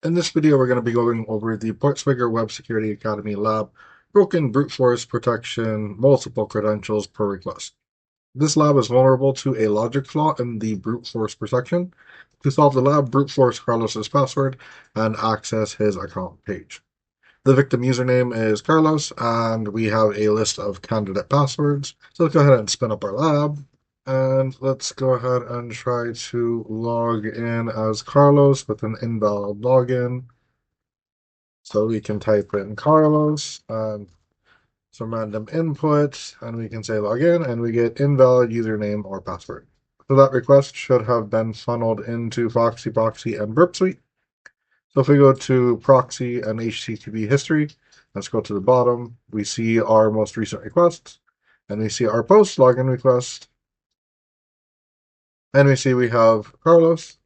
In this video, we're going to be going over the PortSwigger Web Security Academy Lab, Broken Brute Force Protection, Multiple Credentials per Request. This lab is vulnerable to a logic flaw in the brute force protection. To solve the lab, brute force Carlos's password and access his account page. The victim username is Carlos, and we have a list of candidate passwords. So let's go ahead and spin up our lab. And let's go ahead and try to log in as Carlos with an invalid login. So we can type in Carlos and some random input, and we can say login, and we get invalid username or password. So that request should have been funneled into Foxy Proxy and Burp Suite. So if we go to Proxy and HTTP history, let's go to the bottom. We see our most recent requests, and we see our post login request, and we see we have Carlos,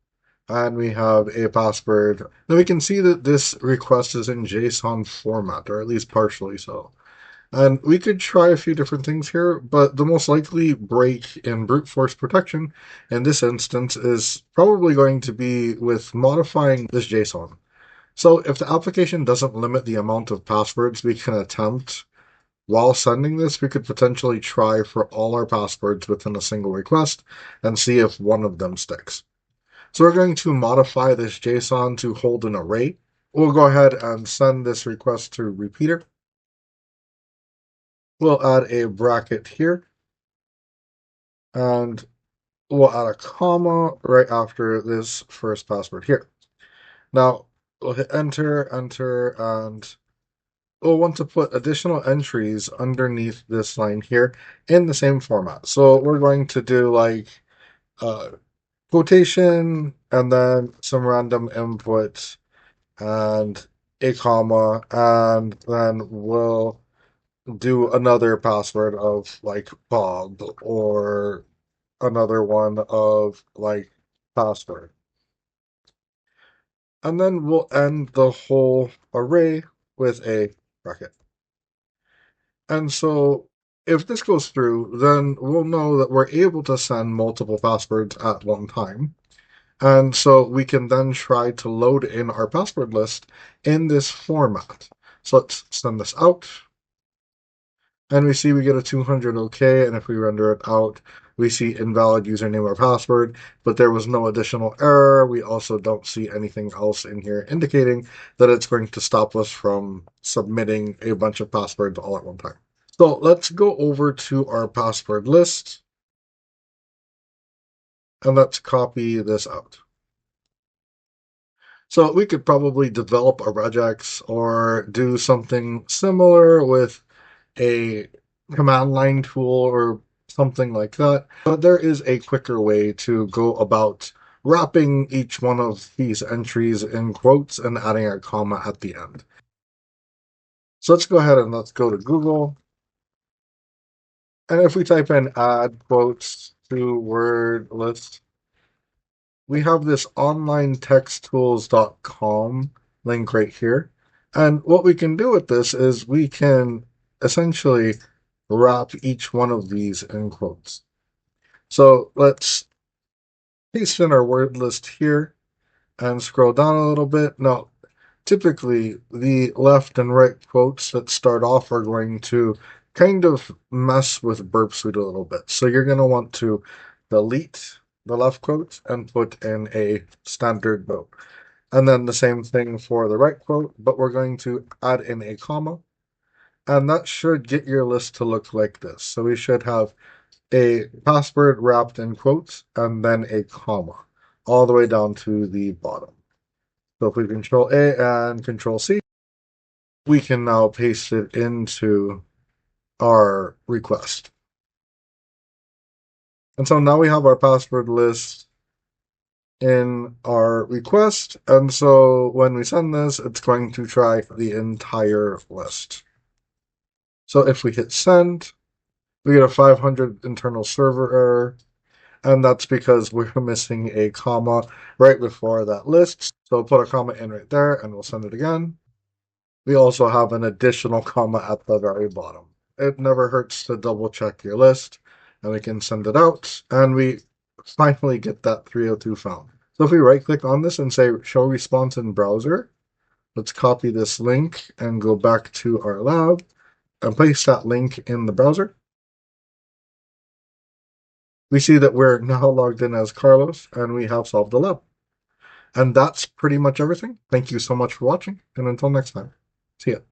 and we have a password. Now we can see that this request is in JSON format, or at least partially so. And we could try a few different things here, but the most likely break in brute force protection in this instance is probably going to be with modifying this JSON. So if the application doesn't limit the amount of passwords we can attempt while sending this, we could potentially try for all our passwords within a single request and see if one of them sticks. So we're going to modify this JSON to hold an array. We'll go ahead and send this request to repeater. We'll add a bracket here, and we'll add a comma right after this first password here. Now, we'll hit enter, enter, and we'll want to put additional entries underneath this line here in the same format. So we're going to do like quotation and then some random input and a comma, and then we'll do another password of like Bob or another one of like password. And then we'll end the whole array with a bracket. And so if this goes through, then we'll know that we're able to send multiple passwords at one time. And so we can then try to load in our password list in this format. So let's send this out. And we see we get a 200 OK, and if we render it out, we see invalid username or password, but there was no additional error. We also don't see anything else in here indicating that it's going to stop us from submitting a bunch of passwords all at one time. So let's go over to our password list, and let's copy this out. So we could probably develop a regex or do something similar with a command line tool or something like that. But there is a quicker way to go about wrapping each one of these entries in quotes and adding a comma at the end. So let's go ahead and let's go to Google. And if we type in add quotes to word list, we have this onlinetexttools.com link right here. And what we can do with this is we can essentially wrap each one of these in quotes. So let's paste in our word list here and scroll down a little bit. Now, typically, the left and right quotes that start off are going to kind of mess with Burp Suite a little bit. So you're going to want to delete the left quote and put in a standard quote. And then the same thing for the right quote, but we're going to add in a comma. And that should get your list to look like this. So we should have a password wrapped in quotes and then a comma all the way down to the bottom. So if we Control A and Control C, we can now paste it into our request. And so now we have our password list in our request. And so when we send this, it's going to try the entire list. So if we hit send, we get a 500 internal server error. And that's because we're missing a comma right before that list. So put a comma in right there and we'll send it again. We also have an additional comma at the very bottom. It never hurts to double check your list, and we can send it out, and we finally get that 302 found. So if we right click on this and say show response in browser, let's copy this link and go back to our lab and paste that link in the browser. We see that we're now logged in as Carlos and we have solved the lab. And that's pretty much everything. Thank you so much for watching, and until next time, see ya.